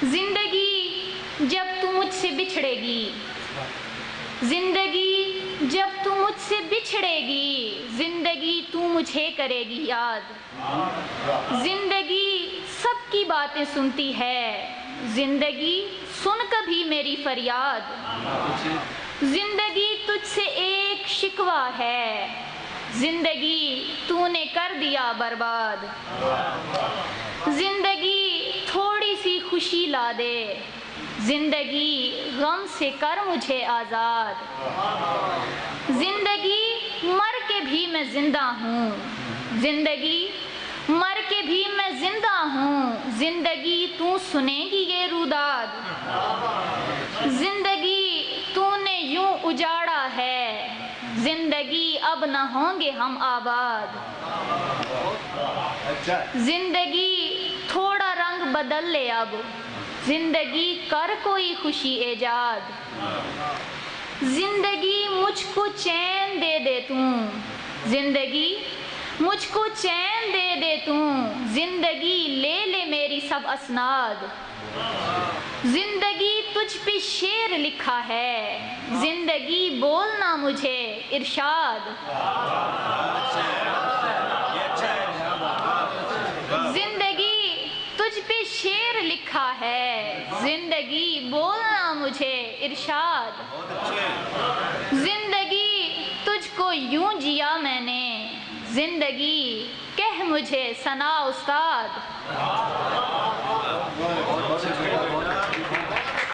زندگی جب تو مجھ سے بچھڑے گی، زندگی جب تو مجھ سے بچھڑے گی، زندگی تو مجھے کرے گی یاد۔ زندگی سب کی باتیں سنتی ہے، زندگی سن کبھی میری فریاد۔ زندگی تجھ سے ایک شکوہ ہے، زندگی تو نے کر دیا برباد۔ زندگی تھوڑی سی خوشی لا دے، زندگی غم سے کر مجھے آزاد۔ زندگی مر کے بھی میں زندہ ہوں، زندگی مر کے بھی میں زندہ ہوں، زندگی تو سنے گی یہ روداد۔ زندگی تو نے یوں اجاڑا ہے، زندگی اب نہ ہوں گے ہم آباد۔ زندگی تھوڑا رنگ بدل لے اب، زندگی کر کوئی خوشی ایجاد۔ زندگی مجھ کو چین دے دے توں، زندگی مجھ کو چین دے دے توں، زندگی لے لے میری سب اسناد۔ زندگی تجھ پہ شعر لکھا ہے، زندگی بولنا مجھے ارشاد۔ زندگی تجھ پہ شعر لکھا ہے، زندگی بولنا مجھے ارشاد۔ زندگی تجھ کو یوں جیا میں نے، زندگی کہہ مجھے ثنا استاد۔